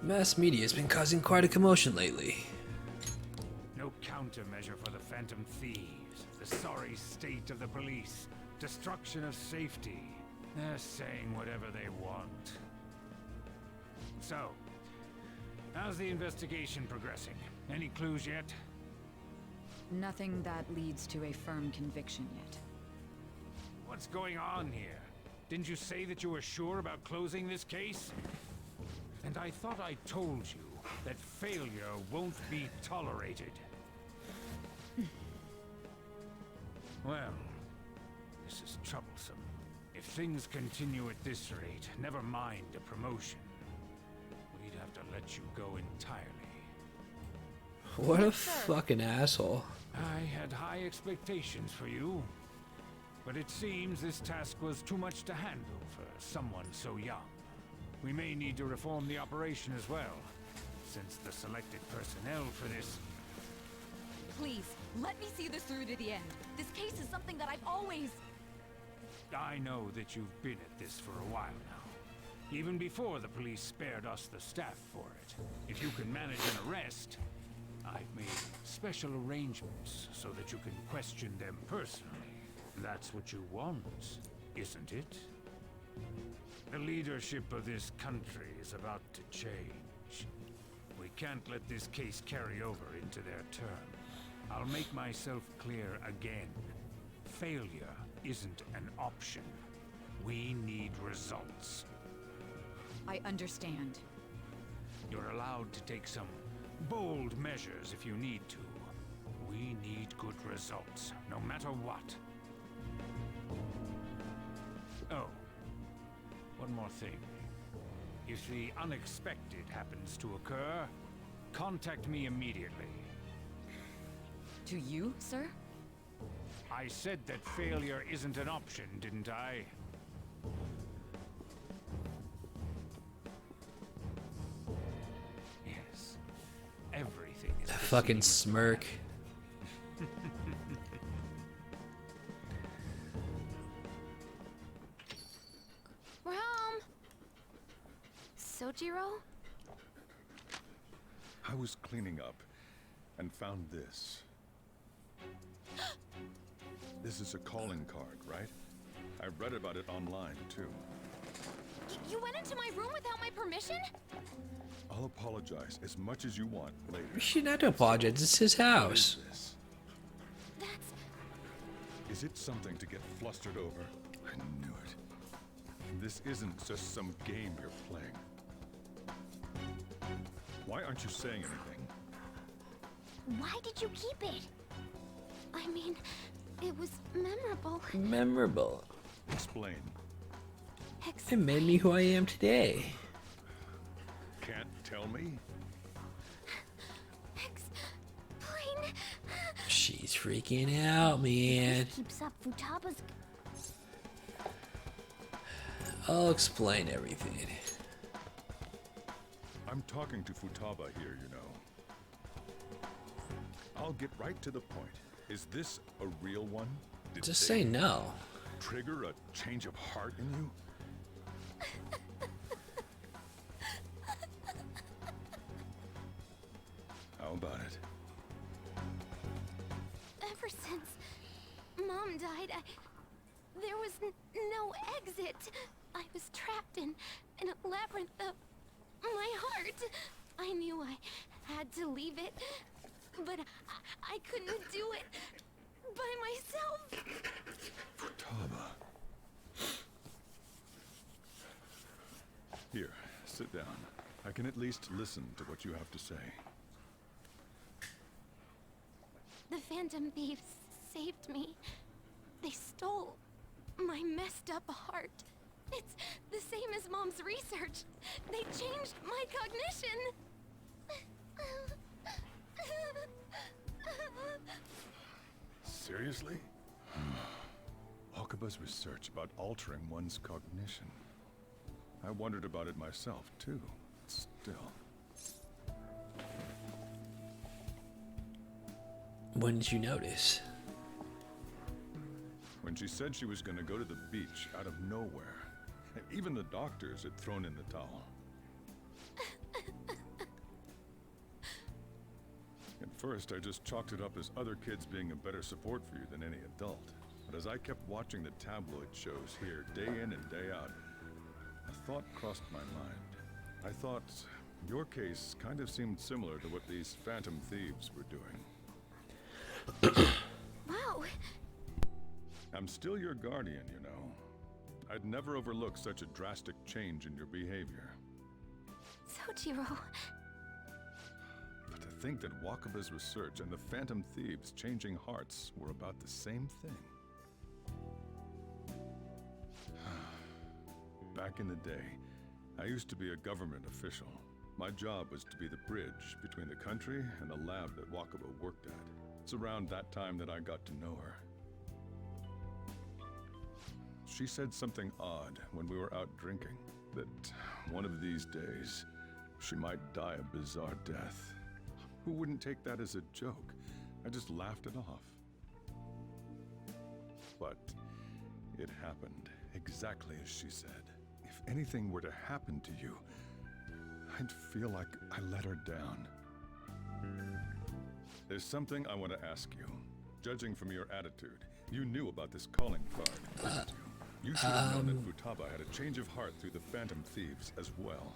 Mass media has been causing quite a commotion lately. No countermeasure for the Phantom Thieves. The sorry state of the police. Destruction of safety. They're saying whatever they want. So, how's the investigation progressing? Any clues yet? Nothing that leads to a firm conviction yet. What's going on here? Didn't you say that you were sure about closing this case? And I thought I told you that failure won't be tolerated. Well, this is troublesome. If things continue at this rate, never mind a promotion. We'd have to let you go entirely. What a fucking asshole. I had high expectations for you. But it seems this task was too much to handle for someone so young. We may need to reform the operation as well, since the selected personnel for this... Please, let me see this through to the end. This case is something that I've always... I know that you've been at this for a while now. Even before the police spared us the staff for it. If you can manage an arrest, I've made special arrangements so that you can question them personally. That's what you want, isn't it? The leadership of this country is about to change. We can't let this case carry over into their term. I'll make myself clear again. Failure isn't an option. We need results. I understand. You're allowed to take some bold measures if you need to. We need good results, no matter what. Oh, one more thing. If the unexpected happens to occur, contact me immediately. To you, sir? I said that failure isn't an option, didn't I? Yes. Everything is Fucking smirk. We're home. Sojiro? I was cleaning up and found this. This is a calling card, right? I read about it online, too. You went into my room without my permission? I'll apologize as much as you want later. You shouldn't have to apologize. It's his What house. is this? That's... Is it something to get flustered over? I knew it. This isn't just some game you're playing. Why aren't you saying anything? Why did you keep it? I mean, it was memorable. Memorable. Explain. It made me who I am today. Can't tell me? Explain. She's freaking out, man. Keeps up Futaba's... I'll explain everything. I'm talking to Futaba here, you know. I'll get right to the point. Is this a real one? Did Just they say no. trigger a change of heart in you? How about it? Ever since Mom died, there was no exit. I was trapped in a labyrinth of my heart. I knew I had to leave it, but I couldn't do it by myself. Futaba. Here, sit down. I can at least listen to what you have to say. The Phantom Thieves saved me. They stole my messed up heart. It's the same as Mom's research. They changed my cognition. Seriously? Okaba's research about altering one's cognition. I wondered about it myself, too. Still. When did you notice? When she said she was going to go to the beach out of nowhere. Even the doctors had thrown in the towel. first, I just chalked it up as other kids being a better support for you than any adult. But as I kept watching the tabloid shows here, day in and day out, a thought crossed my mind. I thought your case kind of seemed similar to what these Phantom Thieves were doing. Wow. I'm still your guardian, you know. I'd never overlook such a drastic change in your behavior. Sojiro. But to think that Wakaba's research and the Phantom Thieves changing hearts were about the same thing. Back in the day, I used to be a government official. My job was to be the bridge between the country and the lab that Wakaba worked at. It's around that time that I got to know her. She said something odd when we were out drinking, that one of these days, she might die a bizarre death. Who wouldn't take that as a joke? I just laughed it off. But it happened exactly as she said. If anything were to happen to you, I'd feel like I let her down. There's something I want to ask you. Judging from your attitude, you knew about this calling card, didn't you? You should have known that Futaba had a change of heart through the Phantom Thieves as well.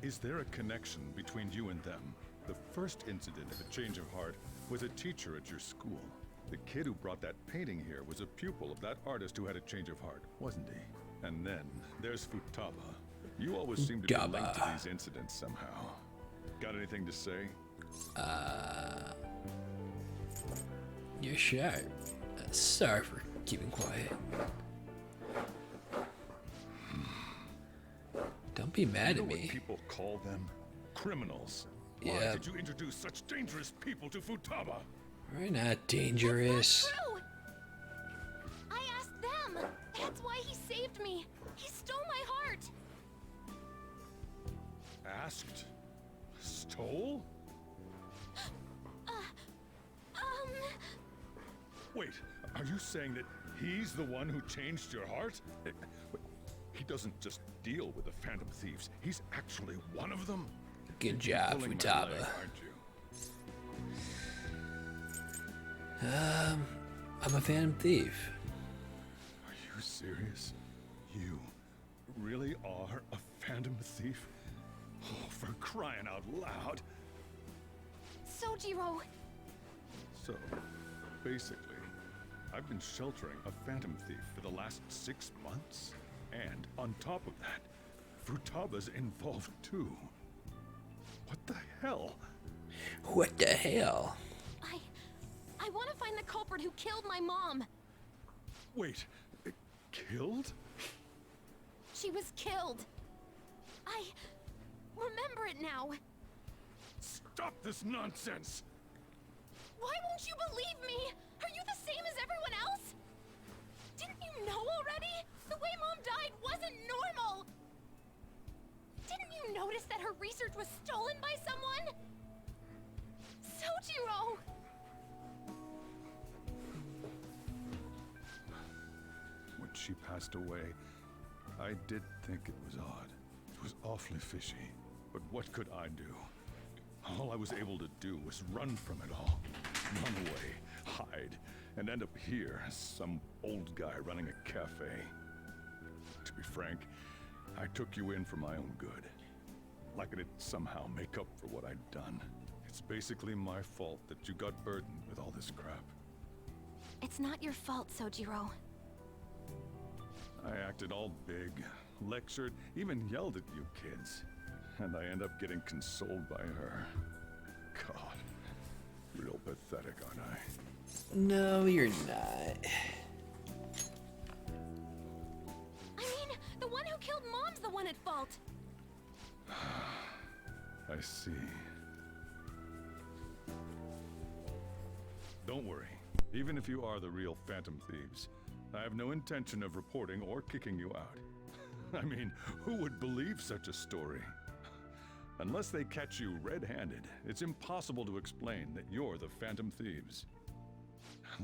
Is there a connection between you and them? The first incident of a change of heart was a teacher at your school. The kid who brought that painting here was a pupil of that artist who had a change of heart, wasn't he? And then there's Futaba. You always seem to be linked to these incidents somehow. Got anything to say? You're sharp. Sorry for keeping quiet. Don't be mad You at know what me. people call them? Criminals. Why Yeah. did you introduce such dangerous people to Futaba? We're not dangerous. True. I asked them. That's why he saved me. He stole my heart. Asked? Stole? Wait, are you saying that he's the one who changed your heart? He doesn't just deal with the Phantom Thieves. He's actually one of them? Good You're job, pulling my Futaba. leg, aren't you? I'm a Phantom Thief. Are you serious? You really are a Phantom Thief? Oh, for crying out loud. Sojiro. So, basically, I've been sheltering a Phantom Thief for the last 6 months. And on top of that, Futaba's involved too. What the hell? What the hell? I want to find the culprit who killed my mom. Wait, killed? She was killed. I remember it now. Stop this nonsense! Why won't you believe me? Are you the same as everyone else? Didn't you know already? The way Mom died wasn't normal. Didn't you notice that her research was stolen by someone? Sojiro! When she passed away, I did think it was odd. It was awfully fishy. But what could I do? All I was able to do was run from it all. Run away, hide, and end up here as some old guy running a cafe. To be frank, I took you in for my own good. Like it'd somehow make up for what I'd done. It's basically my fault that you got burdened with all this crap. It's not your fault, Sojiro. I acted all big, lectured, even yelled at you kids. And I end up getting consoled by her. God, real pathetic, aren't I? No, you're not. I mean, the one who killed Mom's the one at fault. I see. Don't worry. Even if you are the real Phantom Thieves, I have no intention of reporting or kicking you out. I mean, who would believe such a story? Unless they catch you red-handed, it's impossible to explain that you're the Phantom Thieves.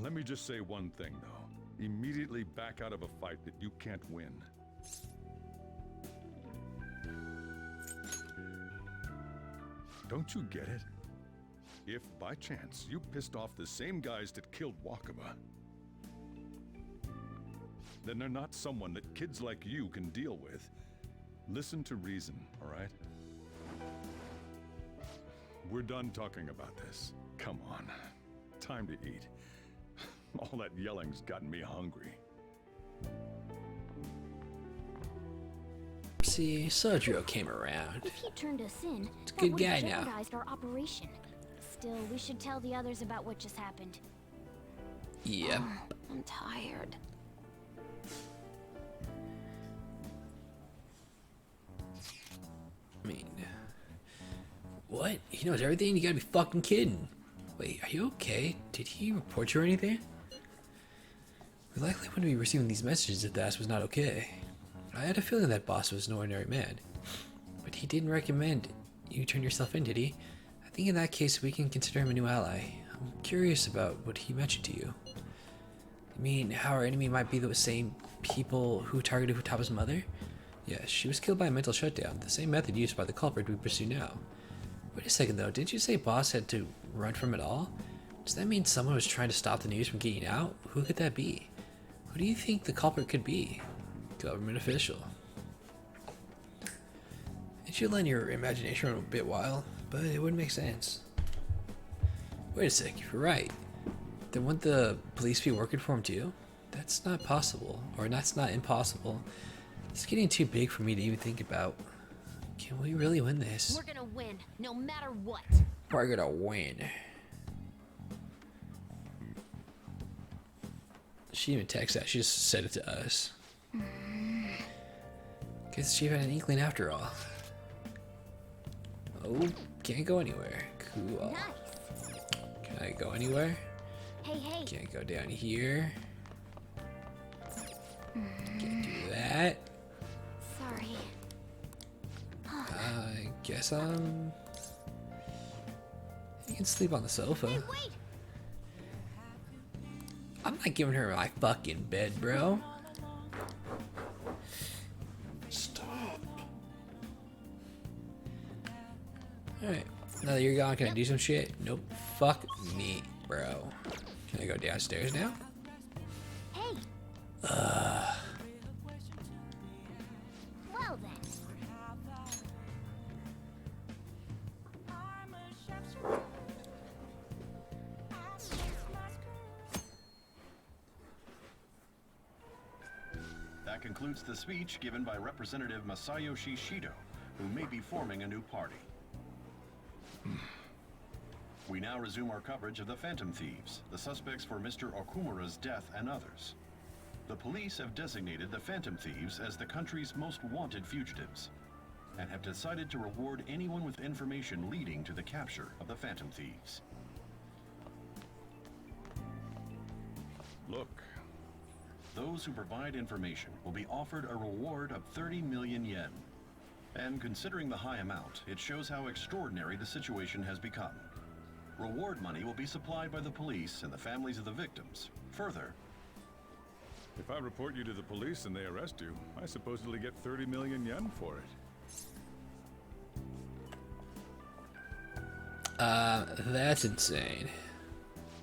Let me just say one thing, though. Immediately back out of a fight that you can't win. Don't you get it? If, by chance, you pissed off the same guys that killed Wakaba, then they're not someone that kids like you can deal with. Listen to reason, all right? We're done talking about this. Come on. Time to eat. All that yelling's gotten me hungry. See, Sojiro came around. If he turned us in, It's a that good would have guy now. jeopardized our operation. Still, we should tell the others about what just happened. Yep. I'm tired. I mean, what? He knows everything? You gotta be fucking kidding. Wait, are you okay? Did he report you or anything? We likely wouldn't be receiving these messages if that was not okay. I had a feeling that boss was an ordinary man. But he didn't recommend you turn yourself in, did he? I think in that case we can consider him a new ally. I'm curious about what he mentioned to you. You mean how our enemy might be the same people who targeted Futaba's mother? Yes, she was killed by a mental shutdown, the same method used by the culprit we pursue now. Wait a second though, didn't you say Boss had to run from it all? Does that mean someone was trying to stop the news from getting out? Who could that be? Who do you think the culprit could be? Government official. It should let your imagination run a bit wild, but it wouldn't make sense. Wait a sec, you're right. Then wouldn't the police be working for him too? That's not possible, or that's not impossible. It's getting too big for me to even think about. Can we really win this? We're gonna win, no matter what. We're gonna win. She didn't even text that, she just said it to us. Guess she had an inkling after all. Oh, can't go anywhere. Cool. Nice. Can I go anywhere? Hey, hey. Can't go down here. Can't do that. Sorry. I guess you can sleep on the sofa. Hey, wait! I'm not giving her my fucking bed, bro. Stop. Alright. Now that you're gone, can I do some shit? Nope. Fuck me, bro. Can I go downstairs now? Hey! Well then. That concludes the speech given by Representative Masayoshi Shido, who may be forming a new party. We now resume our coverage of the Phantom Thieves, the suspects for Mr. Okumura's death and others. The police have designated the Phantom Thieves as the country's most wanted fugitives, and have decided to reward anyone with information leading to the capture of the Phantom Thieves. Look, Those who provide information will be offered a reward of 30 million yen. And considering the high amount, it shows how extraordinary the situation has become. Reward money will be supplied by the police and the families of the victims. Further, if I report you to the police and they arrest you, I supposedly get 30 million yen for it. That's insane.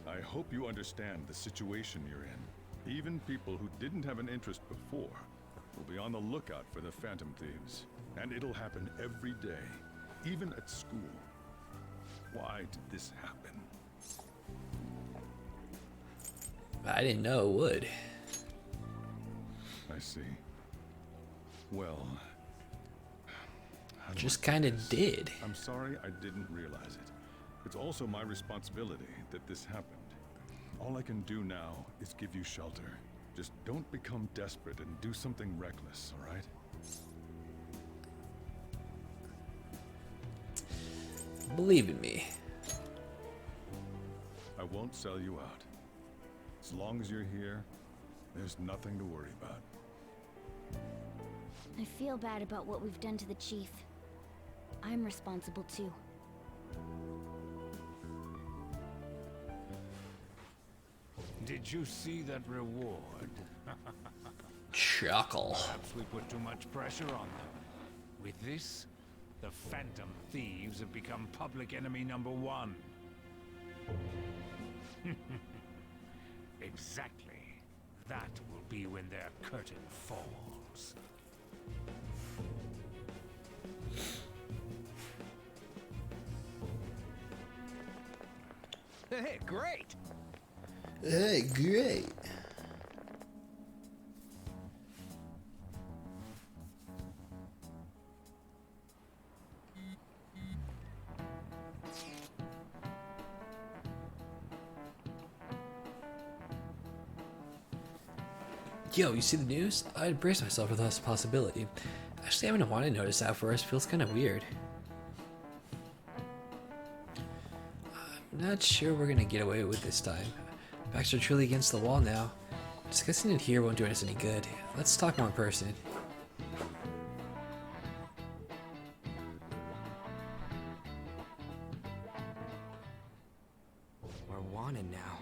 I hope you understand the situation you're in. Even people who didn't have an interest before will be on the lookout for the Phantom Thieves. And it'll happen every day, even at school. Why did this happen? I didn't know it would. I see. Well, how do Just I put kind this? of did. I'm sorry I didn't realize it. It's also my responsibility that this happened. All I can do now is give you shelter. Just don't become desperate and do something reckless, all right? Believe in me. I won't sell you out. As long as you're here, there's nothing to worry about. I feel bad about what we've done to the chief. I'm responsible too. Did you see that reward? Chuckle. Perhaps we put too much pressure on them. With this, the Phantom Thieves have become public enemy #1. Exactly. That will be when their curtain falls. Hey, great! Hey, great. Yo, you see the news? I'd brace myself for this possibility. Actually, having a wanted notice out for us feels kind of weird. I'm not sure we're gonna get away with this time. Backs are truly against the wall now. Discussing it here won't do us any good. Let's talk more in person. We're wanted now,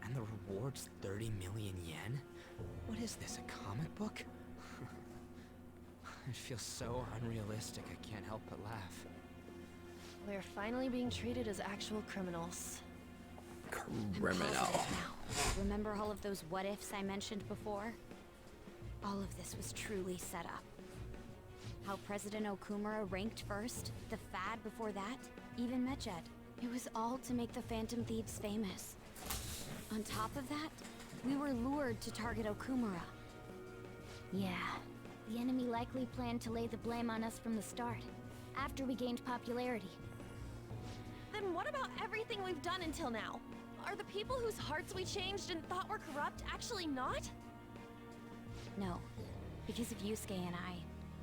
and the reward's 30 million yen? What is this, a comic book? It feels so unrealistic, I can't help but laugh. We're finally being treated as actual criminals. Criminal. Remember all of those what-ifs I mentioned before? All of this was truly set up. How President Okumura ranked first, the Fad before that, even Medjed. It was all to make the Phantom Thieves famous. On top of that, we were lured to target Okumura. Yeah, the enemy likely planned to lay the blame on us from the start, after we gained popularity. Then what about everything we've done until now? Are the people whose hearts we changed and thought were corrupt actually not? No, because of Yusuke and I,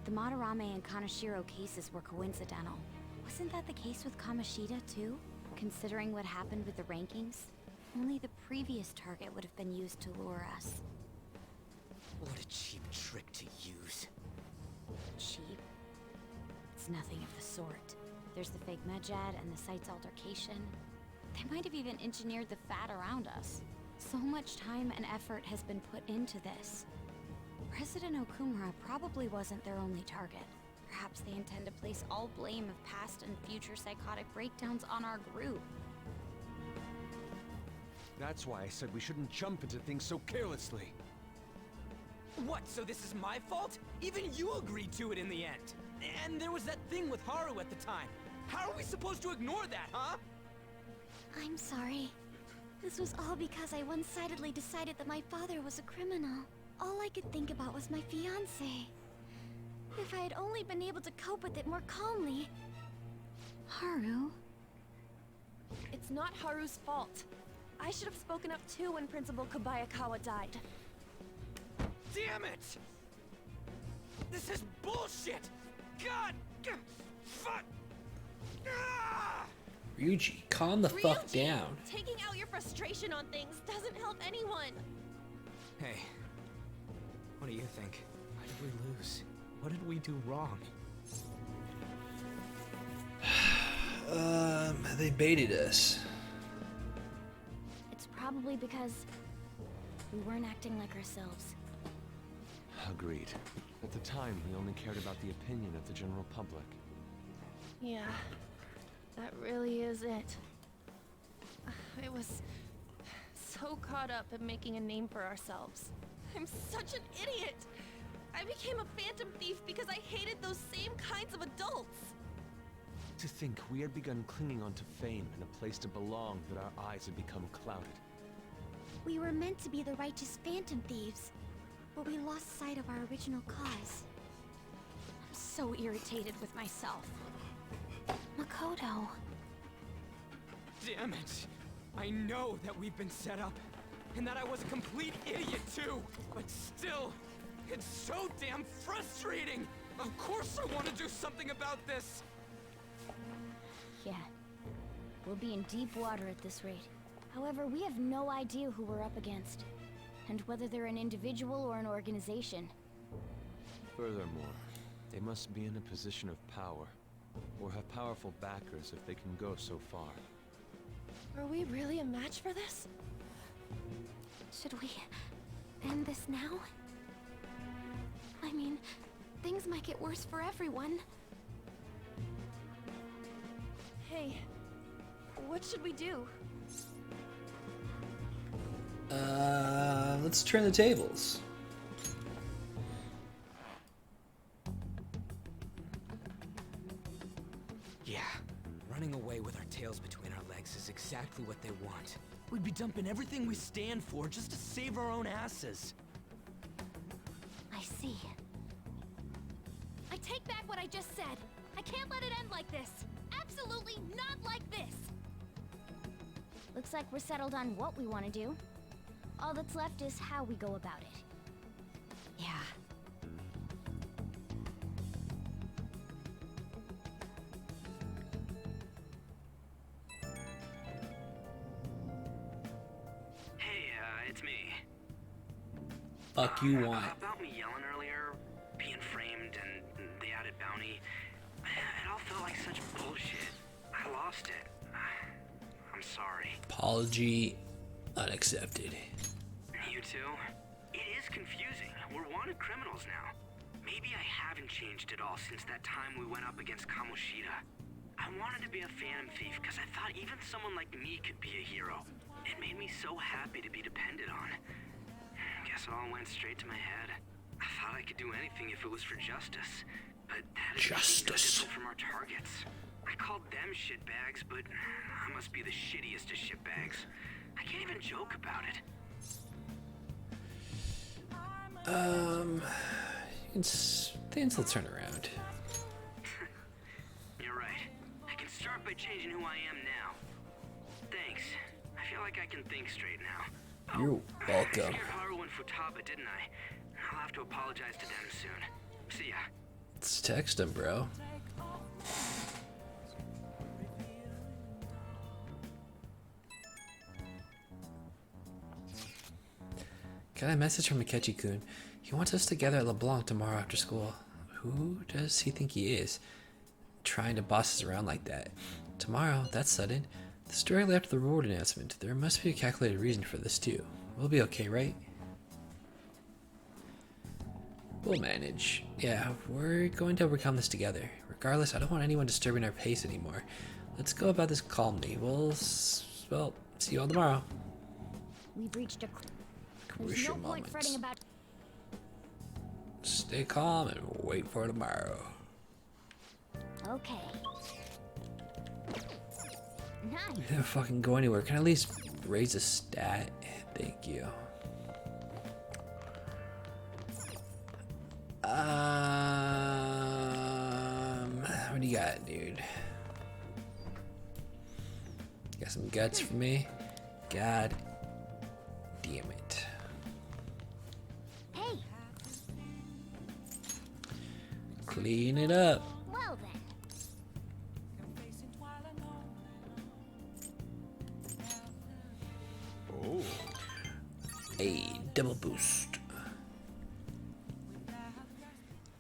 the Madarame and Kaneshiro cases were coincidental. Wasn't that the case with Kamoshida too? Considering what happened with the rankings, only the previous target would have been used to lure us. What a cheap trick to use. Cheap? It's nothing of the sort. There's the fake Medjed and the site's altercation. They might have even engineered the Fad around us. So much time and effort has been put into this. President Okumura probably wasn't their only target. Perhaps they intend to place all blame of past and future psychotic breakdowns on our group. That's why I said we shouldn't jump into things so carelessly. What, so this is my fault? Even you agreed to it in the end. And there was that thing with Haru at the time. How are we supposed to ignore that, huh? I'm sorry. This was all because I one-sidedly decided that my father was a criminal. All I could think about was my fiancé. If I had only been able to cope with it more calmly. Haru? It's not Haru's fault. I should have spoken up too when Principal Kobayakawa died. Damn it! This is bullshit! God! Fuck! Ah! Ryuji, calm the fuck Ryuji, down. Taking out your frustration on things doesn't help anyone. Hey, what do you think? Why did we lose? What did we do wrong? They baited us. It's probably because we weren't acting like ourselves. Agreed. At the time, we only cared about the opinion of the general public. Yeah, that really is it. I was so caught up in making a name for ourselves. I'm such an idiot! I became a phantom thief because I hated those same kinds of adults! To think we had begun clinging onto fame and a place to belong that our eyes had become clouded. We were meant to be the righteous phantom thieves, but we lost sight of our original cause. I'm so irritated with myself. Makoto. Damn it! I know that we've been set up, and that I was a complete idiot too, but still, it's so damn frustrating! Of course I want to do something about this! Yeah. We'll be in deep water at this rate. However, we have no idea who we're up against, and whether they're an individual or an organization. Furthermore, they must be in a position of power, or have powerful backers if they can go so far. Are we really a match for this? Should we end this now? I mean, things might get worse for everyone. Hey, what should we do? Let's turn the tables. Yeah, running away with our tails between our legs is exactly what they want. We'd be dumping everything we stand for just to save our own asses. I see. I take back what I just said. I can't let it end like this. Absolutely not like this. Looks like we're settled on what we want to do. All that's left is how we go about it. Yeah. Hey, it's me. Fuck you want. About me yelling earlier, being framed, and the added bounty. It all felt like such bullshit. I lost it. I'm sorry. Apology unaccepted. You too? It is confusing. We're wanted criminals now. Maybe I haven't changed at all since that time we went up against Kamoshida. I wanted to be a phantom thief because I thought even someone like me could be a hero. It made me so happy to be depended on. Guess it all went straight to my head. I thought I could do anything if it was for justice. But that is Justice. from our targets. I called them shitbags, but I must be the shittiest of shitbags. I can't even joke about it. Things will turn around. You're right. I can start by changing who I am now. Thanks. I feel like I can think straight now. You're I welcome. scared Haru and Futaba, didn't I? I'll have to apologize to them soon. See ya. Let's text him, bro. Got a message from Akechi-kun. He wants us together at LeBlanc tomorrow after school. Who does he think he is? Trying to boss us around like that. Tomorrow, that's sudden. This directly after the reward announcement. There must be a calculated reason for this too. We'll be okay, right? We'll manage. Yeah, we're going to overcome this together. Regardless, I don't want anyone disturbing our pace anymore. Let's go about this calmly. Well, see you all tomorrow. We've reached a... There's Crucial no point fretting moments. about... Stay calm and wait for tomorrow. Okay. Nice. You never fucking go anywhere. Can I at least raise a stat? Thank you. What do you got, dude? Got some guts for me? God damn it. Hey, Clean it up. well then. Oh, A double boost.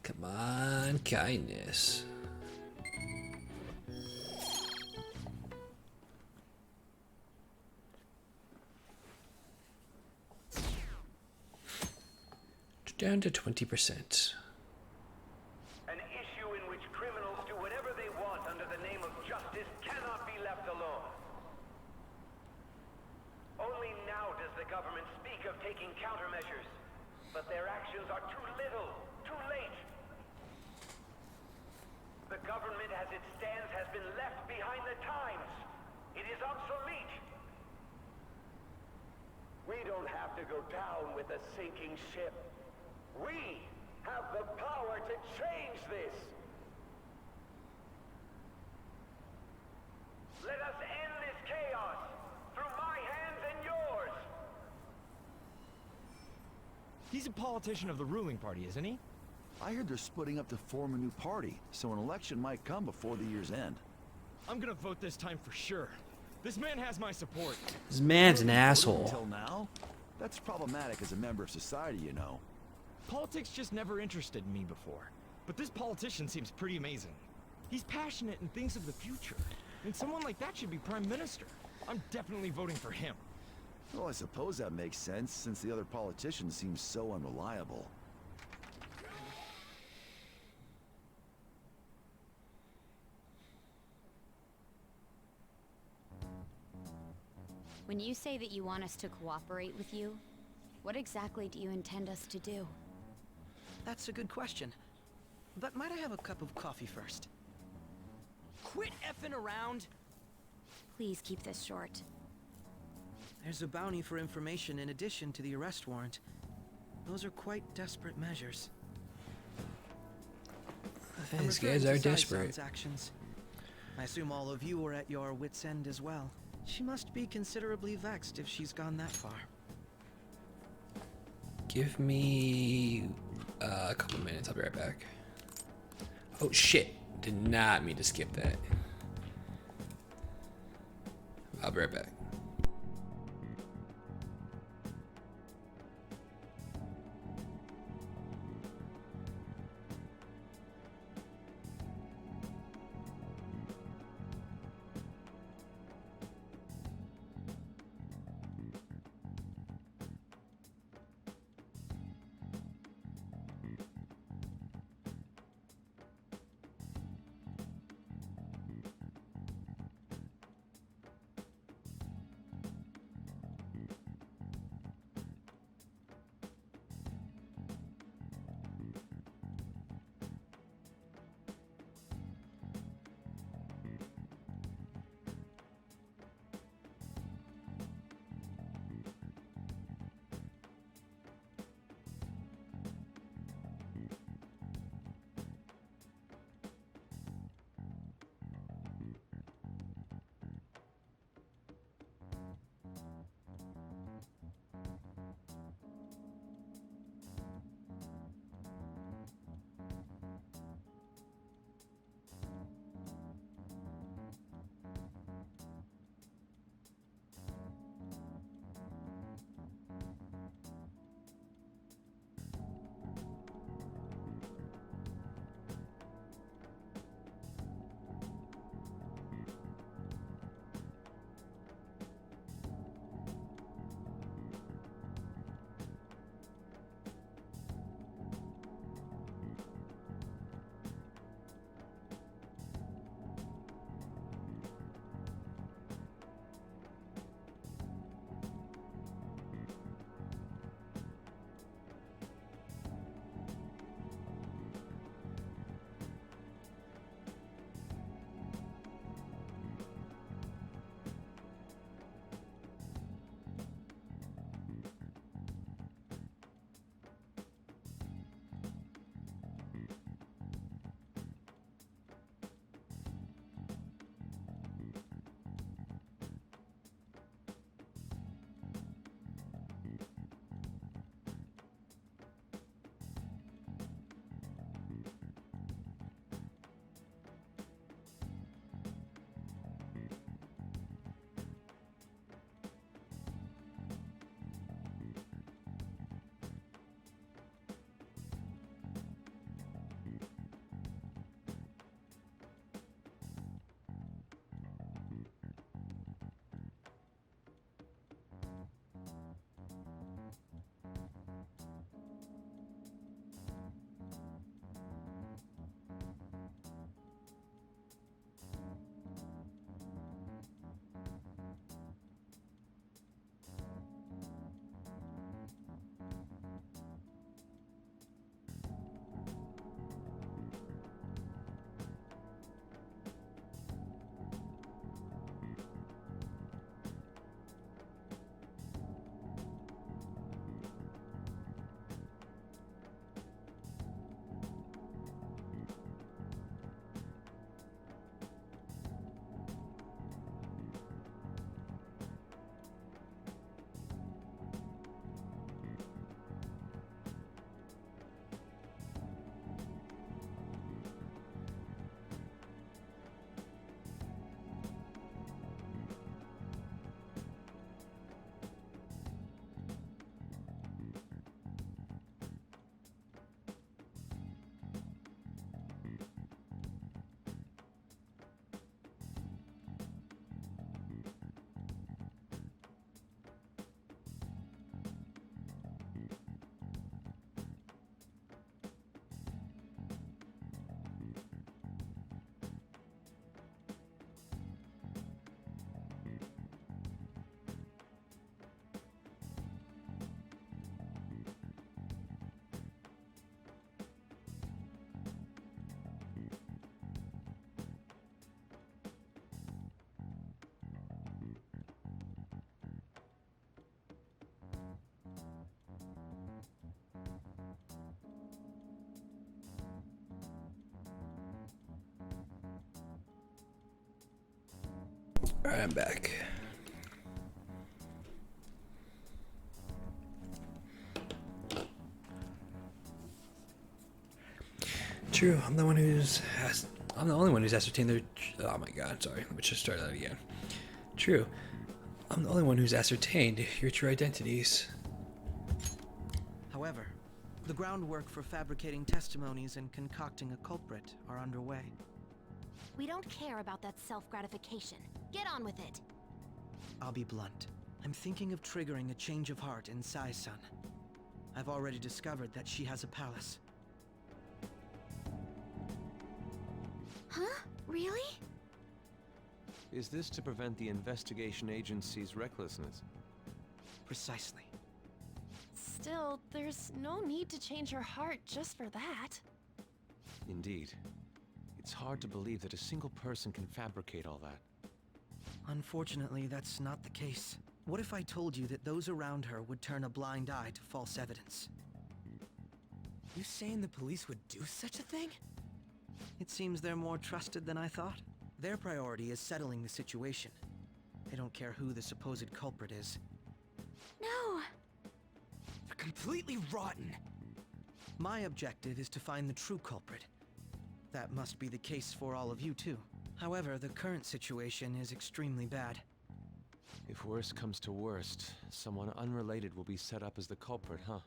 Come on, kindness. Down to 20%. An issue in which criminals do whatever they want under the name of justice cannot be left alone. Only now does the government speak of taking countermeasures, but their actions are too little, too late. The government as it stands has been left behind the times. It is obsolete. We don't have to go down with a sinking ship. We have the power to change this. Let us end this chaos through my hands and yours. He's a politician of the ruling party, isn't he? I heard they're splitting up to form a new party, so an election might come before the year's end. I'm gonna vote this time for sure. This man has my support. This man's an asshole. Until now? That's problematic as a member of society, you know. Politics just never interested me before. But this politician seems pretty amazing. He's passionate and thinks of the future. And someone like that should be prime minister. I'm definitely voting for him. Well, I suppose that makes sense, since the other politicians seem so unreliable. When you say that you want us to cooperate with you, what exactly do you intend us to do? That's a good question. But might I have a cup of coffee first? Quit effing around! Please keep this short. There's a bounty for information in addition to the arrest warrant. Those are quite desperate measures. I'm These referring guys to are Sai desperate. San's actions. I assume all of you are at your wits' end as well. She must be considerably vexed if she's gone that far. Give me a couple minutes. I'll be right back. Oh shit! Did not mean to skip that. I'll be right back. Alright, I'm back. True, I'm the only one who's ascertained their. Oh my god, sorry. Let me just start that again. True, I'm the only one who's ascertained your true identities. However, the groundwork for fabricating testimonies and concocting a culprit are underway. We don't care about that self-gratification. Get on with it. I'll be blunt. I'm thinking of triggering a change of heart in Sai-san. I've already discovered that she has a palace. Huh? Really? Is this to prevent the investigation agency's recklessness? Precisely. Still, there's no need to change her heart just for that. Indeed. It's hard to believe that a single person can fabricate all that. Unfortunately, that's not the case. What if I told you that those around her would turn a blind eye to false evidence? You saying the police would do such a thing? It seems they're more trusted than I thought. Their priority is settling the situation. They don't care who the supposed culprit is. No! They're completely rotten! My objective is to find the true culprit. That must be the case for all of you too. However, the current situation is extremely bad. If worst comes to worst, someone unrelated will be set up as the culprit, huh?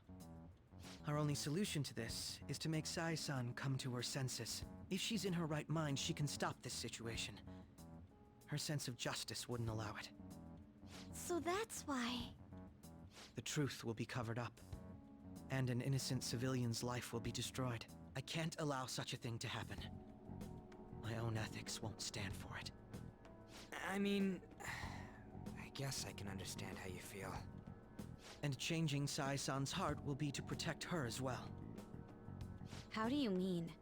Our only solution to this is to make Sai-san come to her senses. If she's in her right mind, she can stop this situation. Her sense of justice wouldn't allow it. So that's why... The truth will be covered up, and an innocent civilian's life will be destroyed. I can't allow such a thing to happen. My own ethics won't stand for it. I mean... I guess I can understand how you feel. And changing Sai-san's heart will be to protect her as well. How do you mean?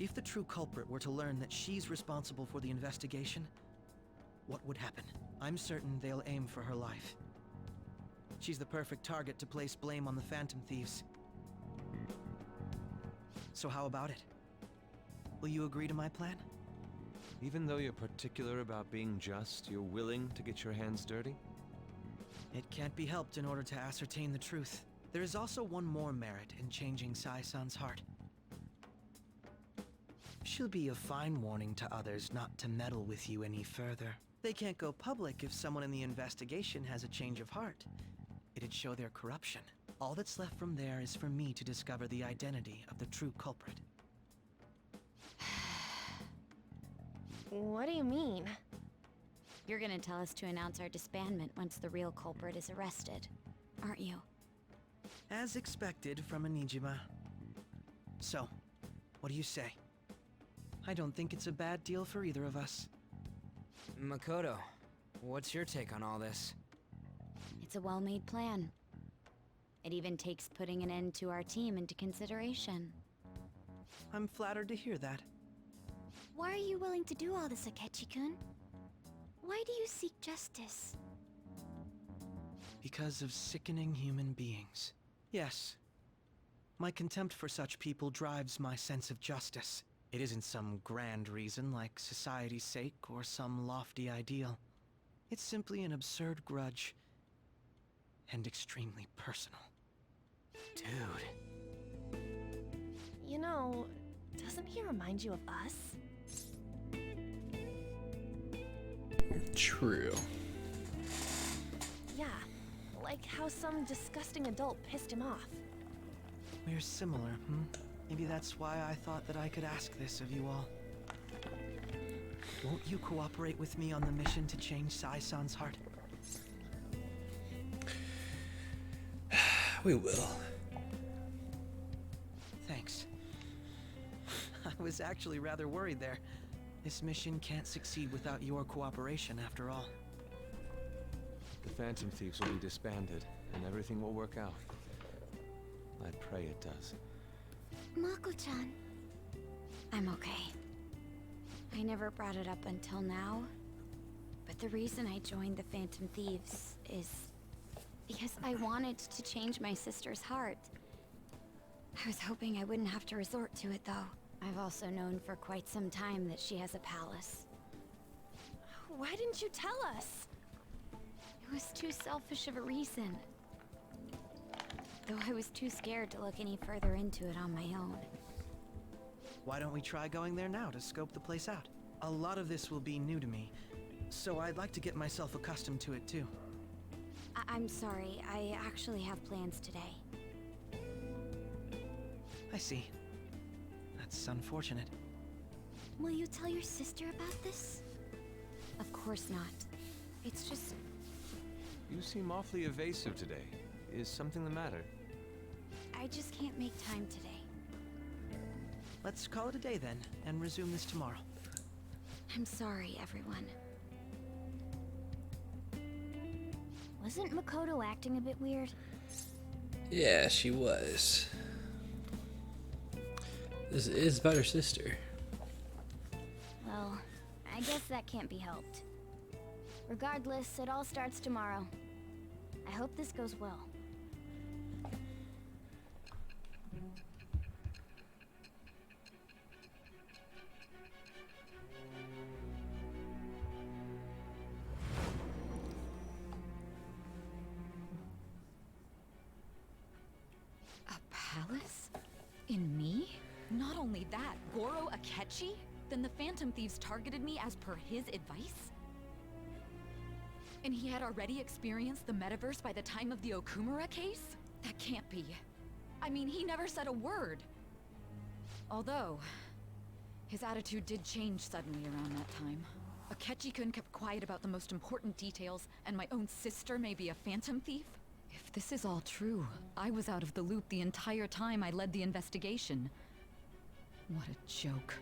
If the true culprit were to learn that she's responsible for the investigation, what would happen? I'm certain they'll aim for her life. She's the perfect target to place blame on the Phantom Thieves. So how about it? Will you agree to my plan? Even though you're particular about being just, you're willing to get your hands dirty? It can't be helped in order to ascertain the truth. There is also one more merit in changing Sai-san's heart. She'll be a fine warning to others not to meddle with you any further. They can't go public if someone in the investigation has a change of heart. It'd show their corruption. All that's left from there is for me to discover the identity of the true culprit. What do you mean? You're gonna tell us to announce our disbandment once the real culprit is arrested, aren't you? As expected from a Nijima. So, what do you say? I don't think it's a bad deal for either of us. Makoto, what's your take on all this? It's a well-made plan. It even takes putting an end to our team into consideration. I'm flattered to hear that. Why are you willing to do all this, Akechi-kun? Why do you seek justice? Because of sickening human beings. Yes. My contempt for such people drives my sense of justice. It isn't some grand reason like society's sake or some lofty ideal. It's simply an absurd grudge. And extremely personal. Dude. You know, doesn't he remind you of us? True. Yeah, like how some disgusting adult pissed him off. We're similar, hmm? Maybe that's why I thought that I could ask this of you all. Won't you cooperate with me on the mission to change Sai-san's heart? We will. Thanks. I was actually rather worried there. This mission can't succeed without your cooperation, after all. The Phantom Thieves will be disbanded, and everything will work out. I pray it does. Mako-chan. I'm okay. I never brought it up until now, but the reason I joined the Phantom Thieves is because I wanted to change my sister's heart. I was hoping I wouldn't have to resort to it, though. I've also known for quite some time that she has a palace. Why didn't you tell us? It was too selfish of a reason. Though I was too scared to look any further into it on my own. Why don't we try going there now to scope the place out? A lot of this will be new to me, so I'd like to get myself accustomed to it too. I'm sorry, I actually have plans today. I see. That's unfortunate. Will you tell your sister about this? Of course not. It's just... You seem awfully evasive today. Is something the matter? I just can't make time today. Let's call it a day then, and resume this tomorrow. I'm sorry, everyone. Wasn't Makoto acting a bit weird? Yeah, she was. This is about her sister. Well, I guess that can't be helped. Regardless, it all starts tomorrow. I hope this goes well. Palace? In me? Not only that, Goro Akechi? Then the Phantom Thieves targeted me as per his advice? And he had already experienced the metaverse by the time of the Okumura case? That can't be. I mean, he never said a word. Although, his attitude did change suddenly around that time. Akechi-kun kept quiet about the most important details, and my own sister may be a Phantom Thief? If this is all true, I was out of the loop the entire time I led the investigation. What a joke.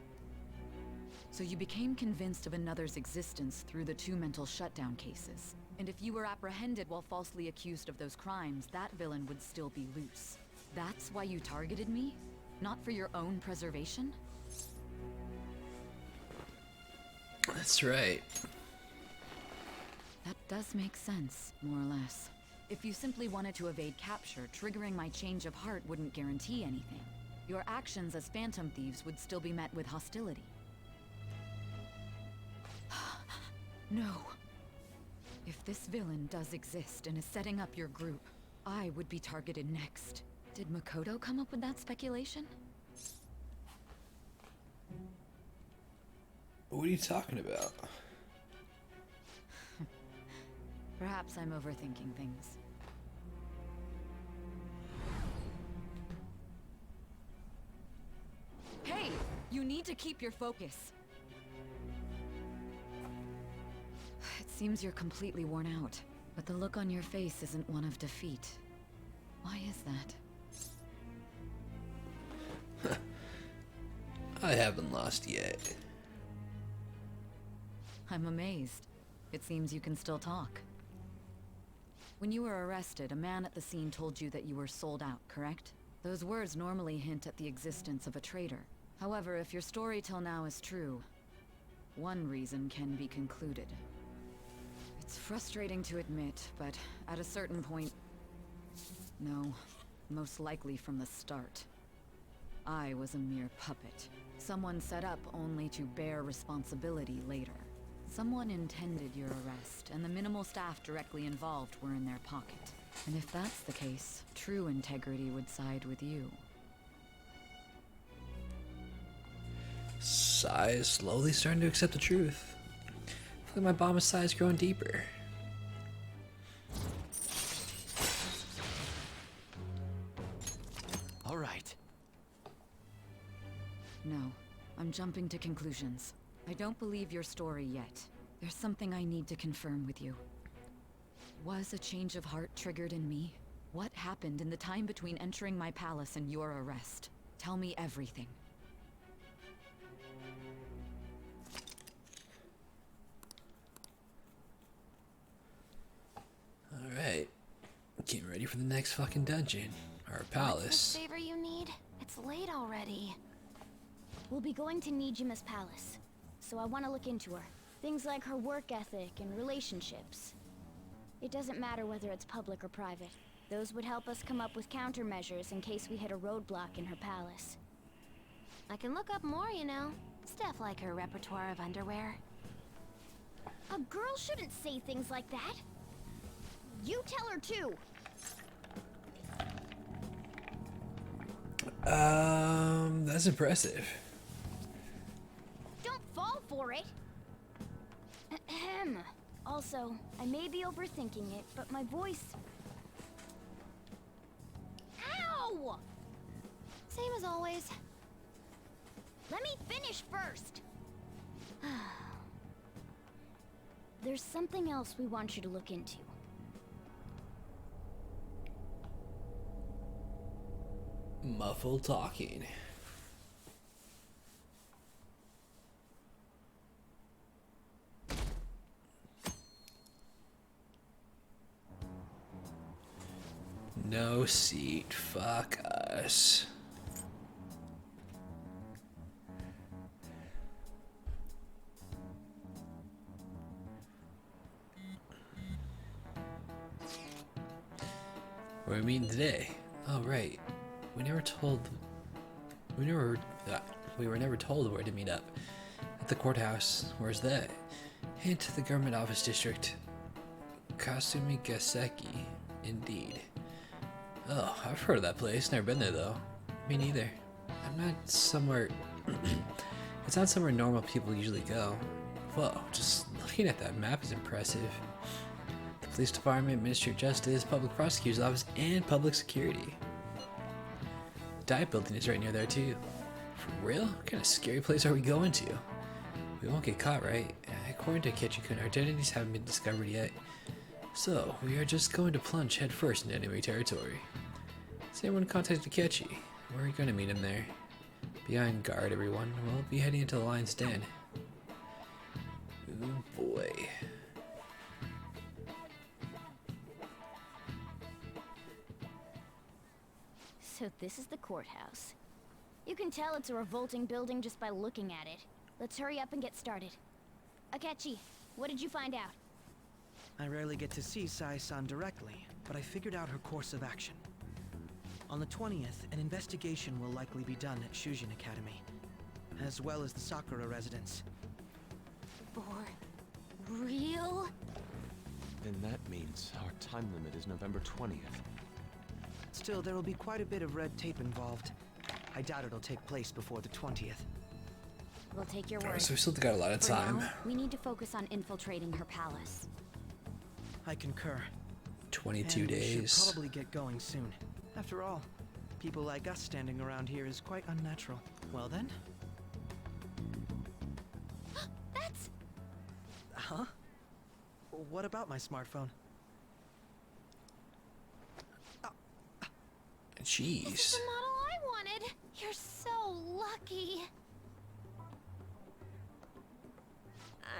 So you became convinced of another's existence through the 2 mental shutdown cases. And if you were apprehended while falsely accused of those crimes, that villain would still be loose. That's why you targeted me? Not for your own preservation? That's right. That does make sense, more or less. If you simply wanted to evade capture, triggering my change of heart wouldn't guarantee anything. Your actions as Phantom Thieves would still be met with hostility. No. If this villain does exist and is setting up your group, I would be targeted next. Did Makoto come up with that speculation? What are you talking about? Perhaps I'm overthinking things. Hey! You need to keep your focus. It seems you're completely worn out, but the look on your face isn't one of defeat. Why is that? I haven't lost yet. I'm amazed. It seems you can still talk. When you were arrested, a man at the scene told you that you were sold out, correct? Those words normally hint at the existence of a traitor. However, if your story till now is true, one reason can be concluded. It's frustrating to admit, but at a certain point... No, most likely from the start. I was a mere puppet. Someone set up only to bear responsibility later. Someone intended your arrest, and the minimal staff directly involved were in their pocket. And if that's the case, true integrity would side with you. Sai is slowly starting to accept the truth. I feel like my bomb Sai is growing deeper. All right. No, I'm jumping to conclusions. I don't believe your story yet. There's something I need to confirm with you. Was a change of heart triggered in me? What happened in the time between entering my palace and your arrest? Tell me everything. Alright. Getting ready for the next fucking dungeon. Or palace. What's the favor you need? It's late already. We'll be going to Nijima's palace, so I want to look into her. Things like her work ethic and relationships. It doesn't matter whether it's public or private. Those would help us come up with countermeasures in case we hit a roadblock in her palace. I can look up more, you know. Stuff like her repertoire of underwear. A girl shouldn't say things like that. You tell her too. That's impressive. Don't fall for it. Ahem. Also, I may be overthinking it, but my voice... Ow! Same as always. Let me finish first. There's something else we want you to look into. Muffled talking. No seat. Fuck us. Where are we meeting today? Oh, right. We were never told where to meet up. At the courthouse. Where's that? Hint, the government office district. Kasumi Gaseki. Indeed. Oh, I've heard of that place. Never been there, though. Me neither. I'm not somewhere... It's not somewhere normal people usually go. Whoa, just looking at that map is impressive. The police department, Ministry of Justice, public prosecutor's office, and public security. The diet building is right near there, too. For real? What kind of scary place are we going to? We won't get caught, right? According to Akechi-kun, our identities haven't been discovered yet. So, we are just going to plunge headfirst into enemy territory. Has anyone contacted Akechi? Where are you going to meet him there? Be on guard, everyone. We'll be heading into the lion's den. Oh boy. So this is the courthouse. You can tell it's a revolting building just by looking at it. Let's hurry up and get started. Akechi, what did you find out? I rarely get to see Sai-san directly, but I figured out her course of action. On the 20th, an investigation will likely be done at Shujin Academy, as well as the Sakura residence. For real? Then that means our time limit is November 20th. Still, there will be quite a bit of red tape involved. I doubt it'll take place before the 20th. We'll take your word. Alright, so we still got a lot of time. For now, we need to focus on infiltrating her palace. I concur. 22 and days. We should probably get going soon. After all, people like us standing around here is quite unnatural. Well then. That's... Huh? What about my smartphone? Jeez. This is the model I wanted. You're so lucky.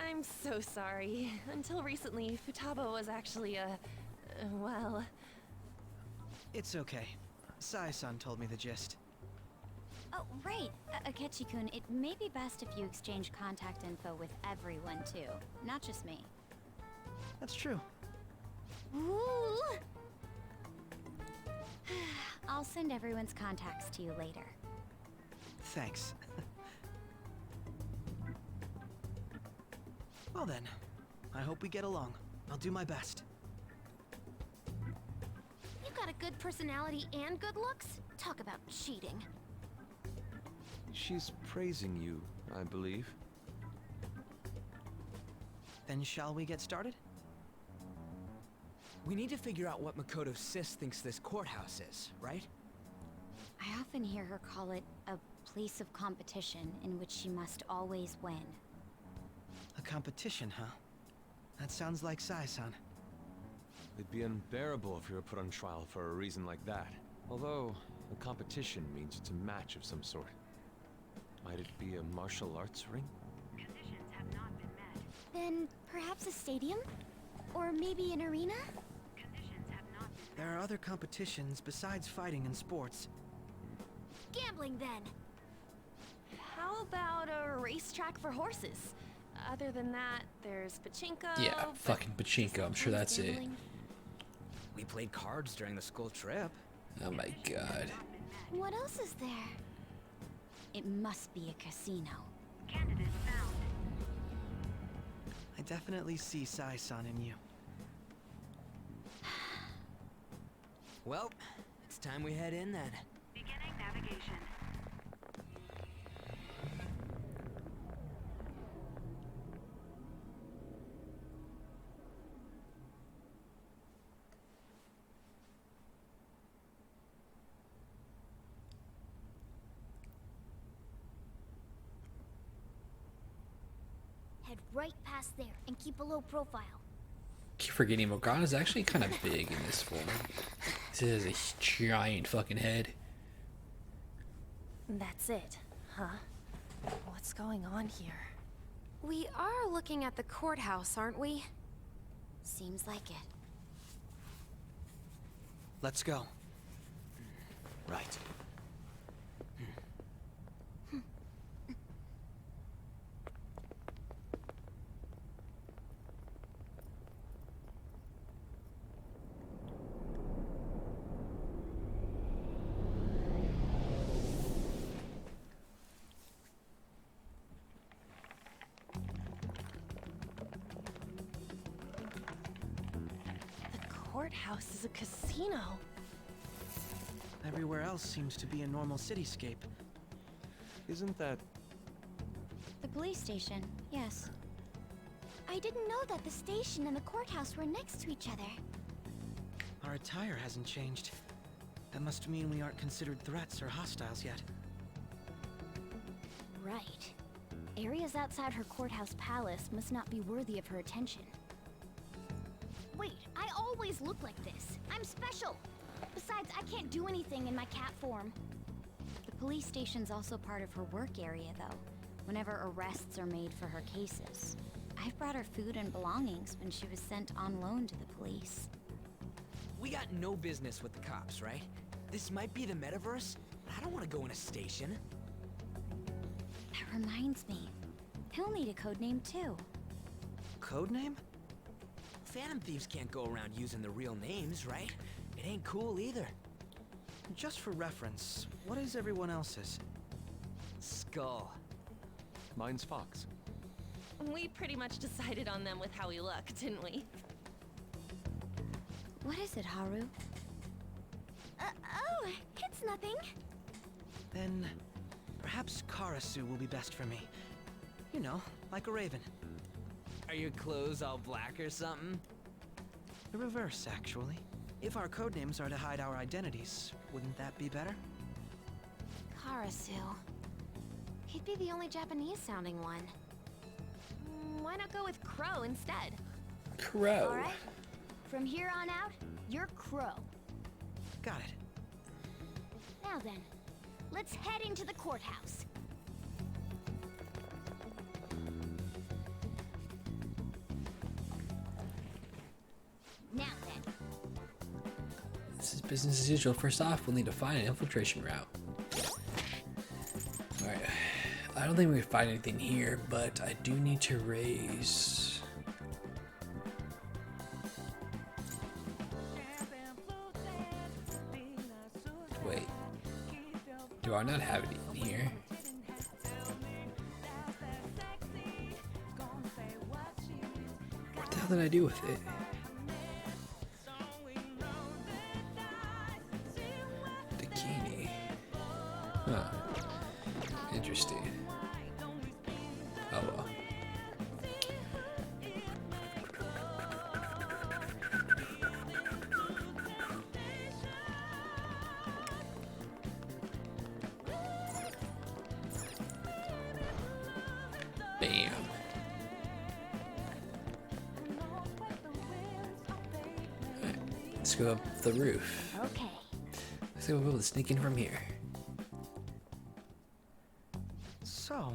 I'm so sorry. Until recently, Futaba was actually well... It's okay. Sai-san told me the gist. Oh, right. Akechi-kun, it may be best if you exchange contact info with everyone, too. Not just me. That's true. Ooh. I'll send everyone's contacts to you later. Thanks. Well then, I hope we get along. I'll do my best. You got a good personality and good looks? Talk about cheating. She's praising you, I believe. Then shall we get started? We need to figure out what Makoto Sis thinks this courthouse is, right? I often hear her call it a place of competition in which she must always win. A competition, huh? That sounds like Sai-san. It'd be unbearable if you were put on trial for a reason like that. Although, a competition means it's a match of some sort. Might it be a martial arts ring? Conditions have not been met. Then perhaps a stadium? Or maybe an arena? Conditions have not been met. There are other competitions besides fighting and sports. Gambling, then. How about a racetrack for horses? Other than that, there's pachinko. Yeah, fucking pachinko. I'm sure that's it. We played cards during the school trip. Oh my god. What else is there? It must be a casino. Candidate found. I definitely see Sai-san in you. Well, it's time we head in then. Beginning navigation. Head right past there and keep a low profile. Keep forgetting Morgana's actually kind of big in this form. This is a giant fucking head. That's it, huh? What's going on here? We are looking at the courthouse, aren't we? Seems like it. Let's go. Right. Courthouse is a casino. Everywhere else seems to be a normal cityscape. Isn't that... The police station, yes. I didn't know that the station and the courthouse were next to each other. Our attire hasn't changed. That must mean we aren't considered threats or hostiles yet. Right. Areas outside her courthouse palace must not be worthy of her attention. Wait, I always look like this. I'm special. Besides, I can't do anything in my cat form. The police station's also part of her work area, though, whenever arrests are made for her cases. I've brought her food and belongings when she was sent on loan to the police. We got no business with the cops, right? This might be the metaverse, but I don't want to go in a station. That reminds me. He'll need a code name, too. Code name? Phantom Thieves can't go around using the real names, right? It ain't cool either. Just for reference, what is everyone else's? Skull. Mine's Fox. We pretty much decided on them with how we look, didn't we? What is it, Haru? Oh, it's nothing. Then, perhaps Karasu will be best for me. You know, like a raven. Are your clothes all black or something? The reverse, actually. If our codenames are to hide our identities, wouldn't that be better? Karasu. He'd be the only Japanese-sounding one. Why not go with Crow instead? Crow. All right. From here on out, you're Crow. Got it. Now then, let's head into the courthouse. Now then. This is business as usual. First off, we'll need to find an infiltration route. Alright. I don't think we can find anything here, but I do need to raise... Wait. Do I not have it in here? What the hell did I do with it? Bikini. Huh. Interesting. Oh well. Bam. Alright, let's go up the roof. Okay. Let's see if we'll be able to sneak in from here. So,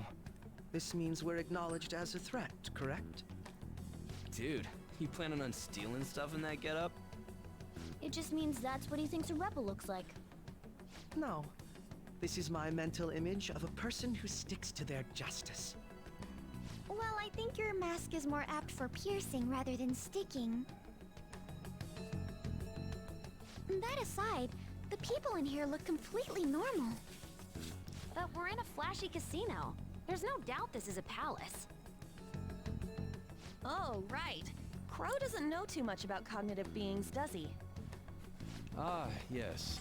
this means we're acknowledged as a threat, correct? Dude, you planning on stealing stuff in that getup? It just means that's what he thinks a rebel looks like. No. This is my mental image of a person who sticks to their justice. Well, I think your mask is more apt for piercing rather than sticking. That aside, the people in here look completely normal. But we're in a flashy casino. There's no doubt this is a palace. Oh, right. Crow doesn't know too much about cognitive beings, does he? Ah, yes.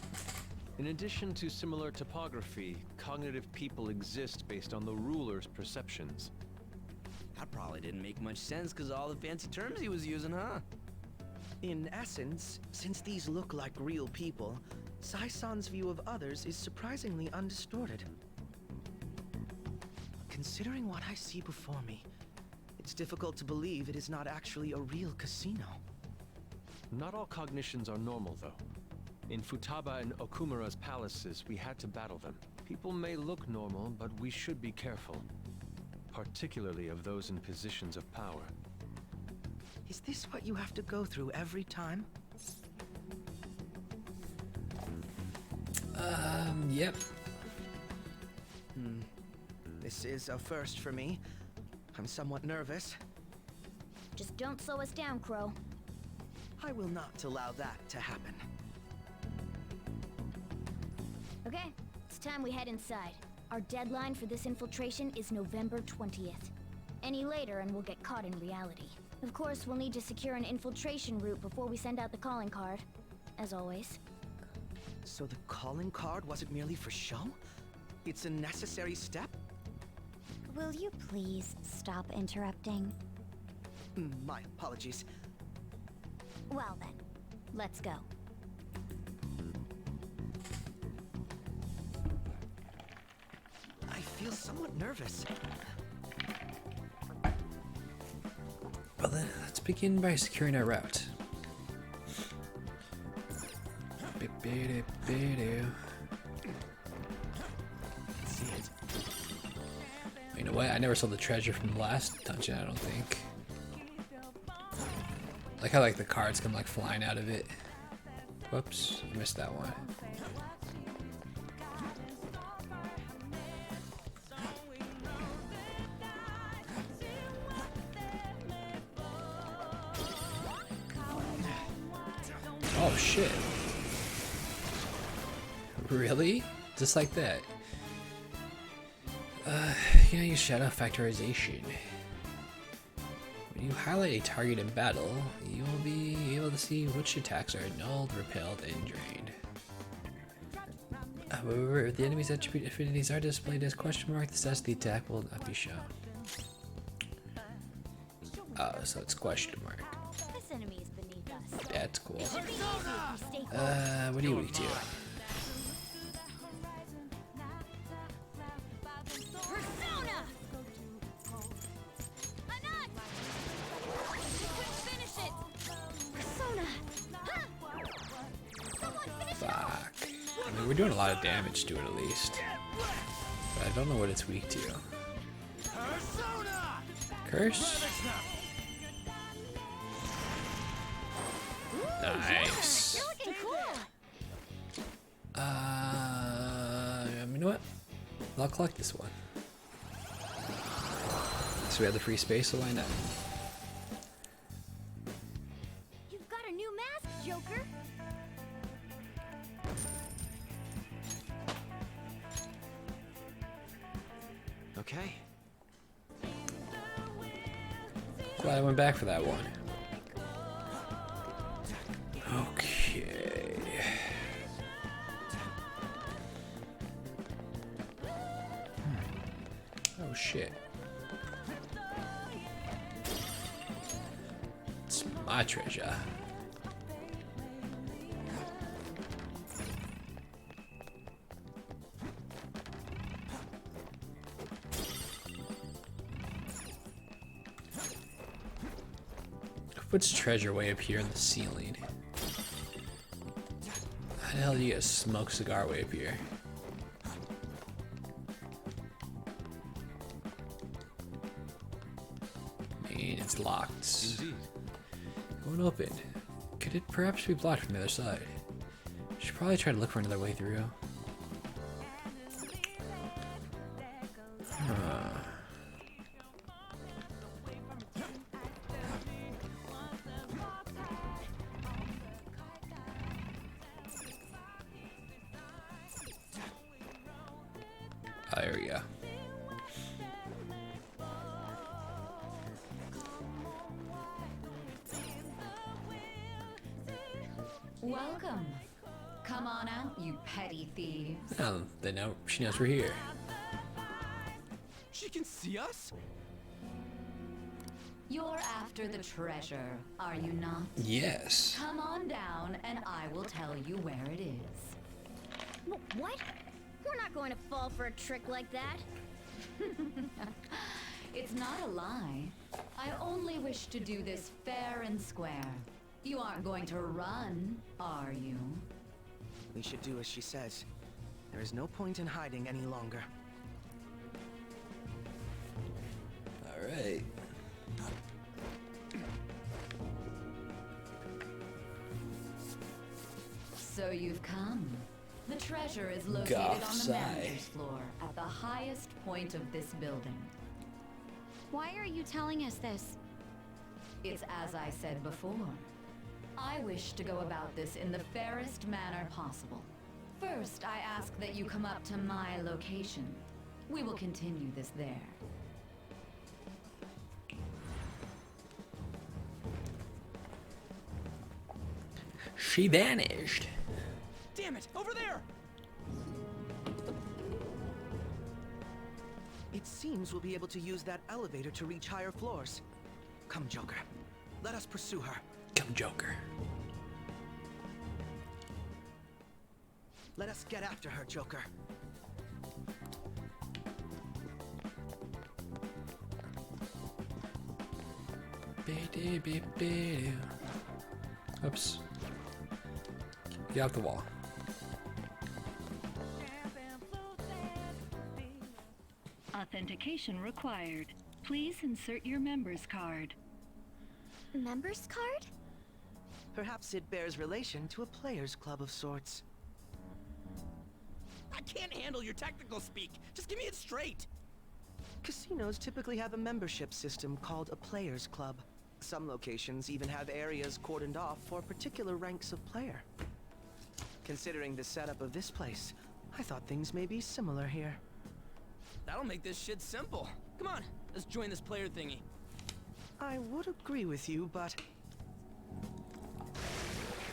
In addition to similar topography, cognitive people exist based on the ruler's perceptions. That probably didn't make much sense because of all the fancy terms he was using, huh? In essence, since these look like real people, Sai-san's view of others is surprisingly undistorted. Considering what I see before me, it's difficult to believe it is not actually a real casino. Not all cognitions are normal, though. In Futaba and Okumura's palaces, we had to battle them. People may look normal, but we should be careful. Particularly of those in positions of power. Is this what you have to go through every time? Yep. This is a first for me. I'm somewhat nervous. Just don't slow us down, Crow. I will not allow that to happen. Okay, it's time we head inside. Our deadline for this infiltration is November 20th. Any later and we'll get caught in reality. Of course, we'll need to secure an infiltration route before we send out the calling card. As always. So the calling card wasn't merely for show? It's a necessary step? Will you please stop interrupting? My apologies. Well then, let's go. I feel somewhat nervous. Well then, let's begin by securing our route. You know what? I never saw the treasure from the last dungeon, I don't think. Like how like the cards come like flying out of it. Whoops, I missed that one. Oh shit. Really? Just like that? You know, use shadow factorization. When you highlight a target in battle, you will be able to see which attacks are annulled, repelled, and drained. However, if the enemy's attribute affinities are displayed as question mark, the status of the attack will not be shown. Oh, so it's question mark. This enemy is beneath us. That's cool. It should be easy if we stay focused. What are you weak to? Persona! Anat! Finish it! Persona! Huh! Someone finish Fuck. I mean, we're doing a lot of damage to it at least. But I don't know what it's weak to. Curse? Nice. You're looking cool! You know what? I'll collect this one. So we have the free space, so why not? You've got a new mask, Joker! Okay. Glad I went back for that one. Okay. Oh shit. It's my treasure. What's treasure way up here in the ceiling? How the hell do you get a smoked cigar way up here? And it's locked. Indeed. Won't open. Could it perhaps be blocked from the other side? Should probably try to look for another way through. There we go. Welcome. Come on out, you petty thieves. Oh, they know she knows we're here. She can see us? You're after the treasure, are you not? Yes. Come on down and I will tell you where it is. What? We're not going to fall for a trick like that. It's not a lie. I only wish to do this fair and square. You aren't going to run, are you? We should do as she says. There is no point in hiding any longer. All right. So you've come. The treasure is located on the manager's floor at the highest point of this building. Why are you telling us this? It's as I said before. I wish to go about this in the fairest manner possible. First, I ask that you come up to my location. We will continue this there. She vanished. Damn it, over there! It seems we'll be able to use that elevator to reach higher floors. Come, Joker. Let us pursue her. Come, Joker. Let us get after her, Joker. Oops. Get out the wall. Authentication required. Please insert your member's card. Member's card? Perhaps it bears relation to a players' club of sorts. I can't handle your technical speak. Just give me it straight. Casinos typically have a membership system called a players' club. Some locations even have areas cordoned off for particular ranks of player. Considering the setup of this place, I thought things may be similar here. That'll make this shit simple. Come on, let's join this player thingy. I would agree with you, but...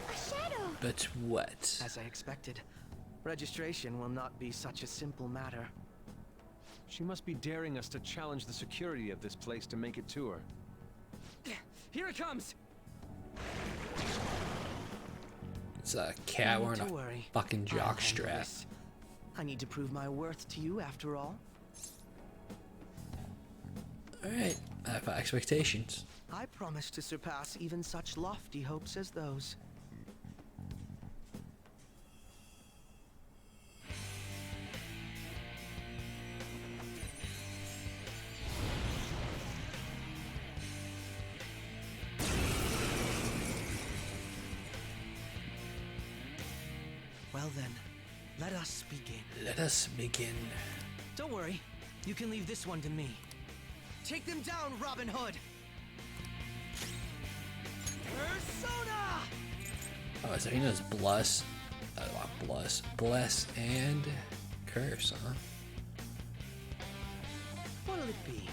A shadow! But what? As I expected, registration will not be such a simple matter. She must be daring us to challenge the security of this place to make it to her. Here it comes! It's a cat wearing a fucking jock strap. I need to prove my worth to you after all. Alright, I have expectations. I promise to surpass even such lofty hopes as those. Well then, let us begin. Let us begin. Don't worry, you can leave this one to me. Take them down, Robin Hood! Persona! Oh, so he knows bless. Bless and curse, huh? What'll it be?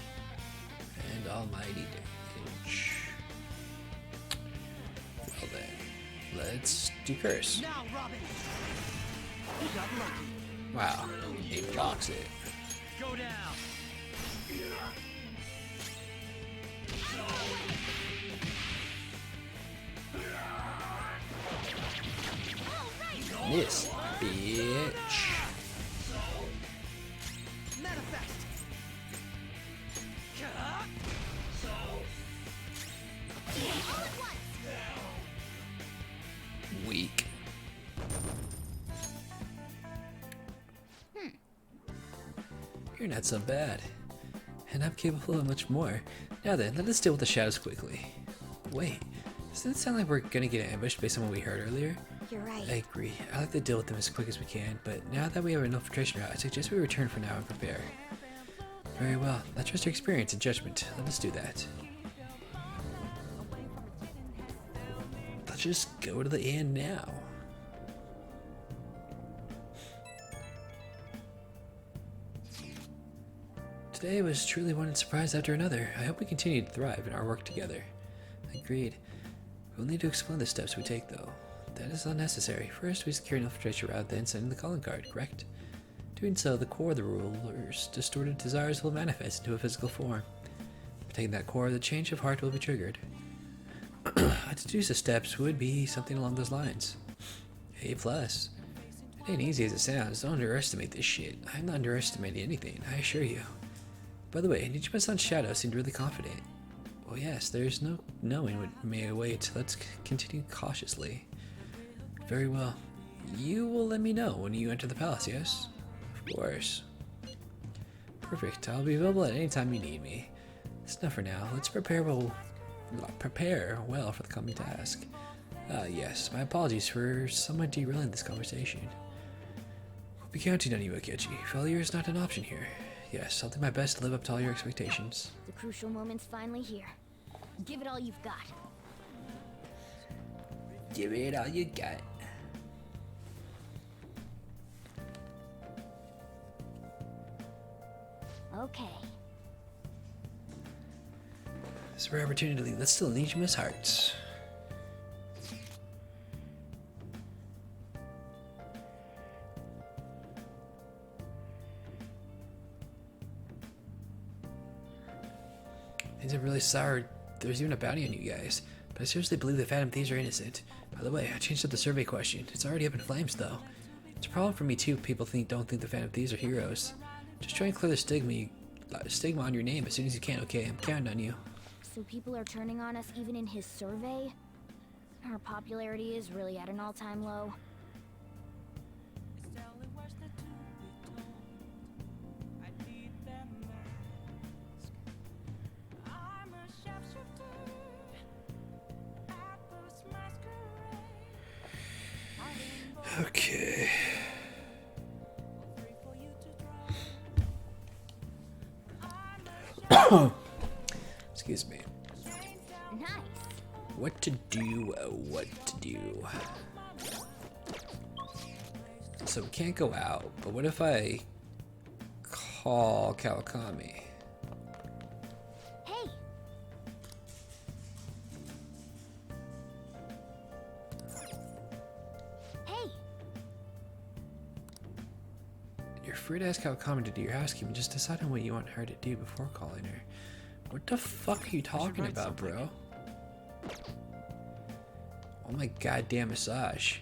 And almighty damage. Well then, let's do curse. Now, Robin! You got lucky. Wow, he blocks it. Go down! Miss, bitch. Manifest! Weak. You're not so bad. And I'm capable of much more. Now then, let us deal with the shadows quickly. Wait, doesn't it sound like we're gonna get ambushed based on what we heard earlier? You're right. I agree. I like to deal with them as quick as we can, but now that we have an infiltration route, I suggest we return for now and prepare. Very well. I trust your experience and judgment. Let us do that. Let's just go to the inn now. Today was truly one surprise after another. I hope we continue to thrive in our work together. Agreed. We'll need to explain the steps we take, though. that is unnecessary. First, we secure an infiltration route, then send in the calling card, correct? Doing so, the core of the ruler's distorted desires will manifest into a physical form. By taking that core, the change of heart will be triggered. I deduce the steps would be something along those lines. A+. It ain't easy as it sounds. Don't underestimate this shit. I'm not underestimating anything, I assure you. By the way, Nijima's-san's shadow seemed really confident. Well, yes, there's no knowing what may await. Let's continue cautiously. Very well. You will let me know when you enter the palace, yes? Of course. Perfect. I'll be available at any time you need me. That's enough for now. Let's prepare well for the coming task. Yes, my apologies for somewhat derailing this conversation. We'll be counting on you, Akechi. Failure is not an option here. Yes, I'll do my best to live up to all your expectations. The crucial moment's finally here. Give it all you've got. Give it all you got. Okay. This rare opportunity. Let's still Nijima's hearts. Things are really sour. There's even a bounty on you guys. But I seriously believe the Phantom Thieves are innocent. By the way, I changed up the survey question. It's already up in flames, though. It's a problem for me, too. People don't think the Phantom Thieves are heroes. Just try and clear the stigma on your name as soon as you can, okay? I'm counting on you. So people are turning on us even in his survey? Our popularity is really at an all-time low. Okay. Excuse me. Nice. What to do, what to do. So we can't go out, but what if I call Kawakami? Hey. Hey. You're free to ask Kawakami to do your housekeeping. Just decide on what you want her to do before calling her. What the fuck are you talking about, bro? Oh my goddamn massage.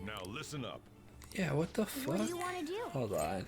Now listen up. Yeah, what the fuck? What do you want to do? Hold on.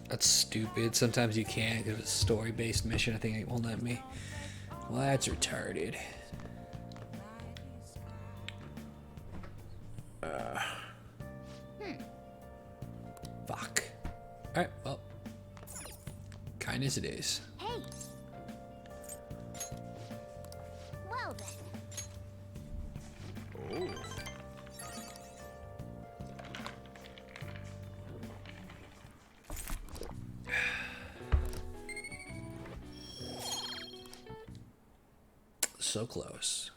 That's stupid. Sometimes you can't because it's a story-based mission. I think it won't let me. Well, that's retarded. Fuck. Alright, well. Kindness it is. Hey. Well then. Oh. So close.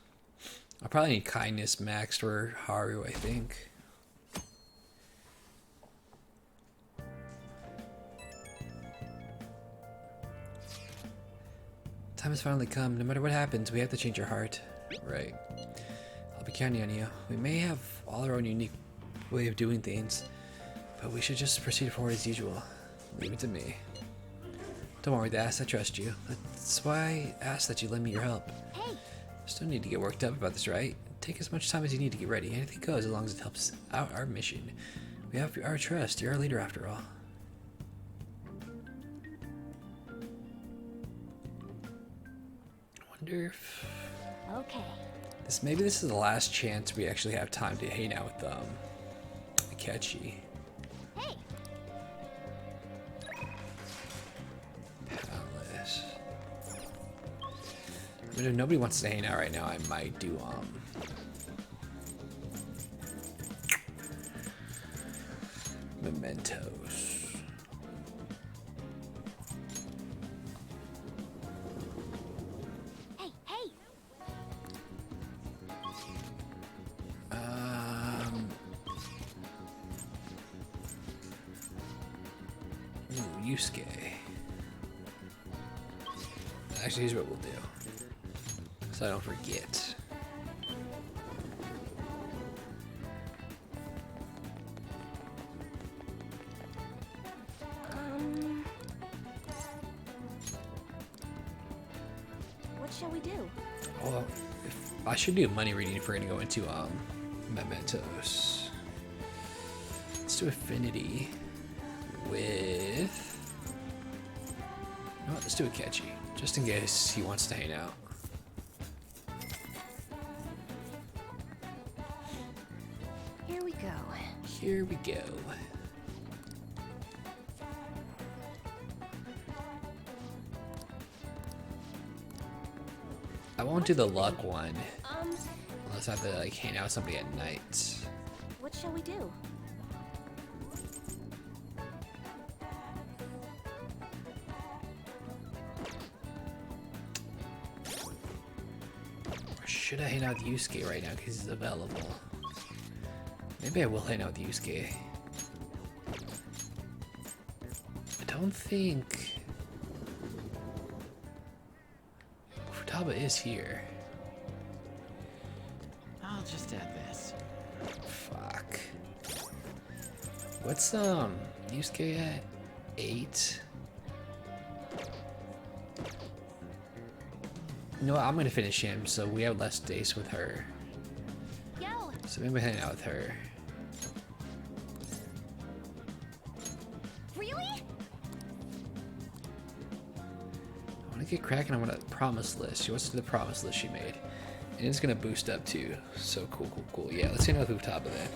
I'll probably need kindness maxed for Haru, I think. Time has finally come. No matter what happens, we have to change your heart. Right. I'll be counting on you. We may have all our own unique way of doing things, but we should just proceed forward as usual. Leave it to me. Don't worry, Das. I trust you. That's why I asked that you lend me your help. Hey. Still need to get worked up about this, right? Take as much time as you need to get ready. Anything goes as long as it helps out our mission. We have our trust. You're our leader after all. I wonder if... Okay. Maybe this is the last chance we actually have time to hang out with Akechi. Hey. I mean, if nobody wants to hang out right now, I might do mementos. Hey, hey! Ooh, Yusuke. Actually, here's what we'll do, so I don't forget. What shall we do? Well, I should do a money reading if we're gonna go into mementos. Let's do affinity with. You know what, let's do Akechi, just in case he wants to hang out. Here we go. Here we go. I won't do the luck one unless I have to like hang out with somebody at night. What shall we do? Or should I hang out with Yusuke right now because he's available? Maybe I will hang out with Yusuke. I don't think Futaba is here. I'll just add this. Fuck. What's Yusuke at? 8? You know what, I'm gonna finish him so we have less days with her. Yo! So maybe hang out with her. Really? I wanna get cracking on a promise list. She wants to do the promise list she made. And it's gonna boost up too. So cool. Yeah, let's hang out with Futaba then.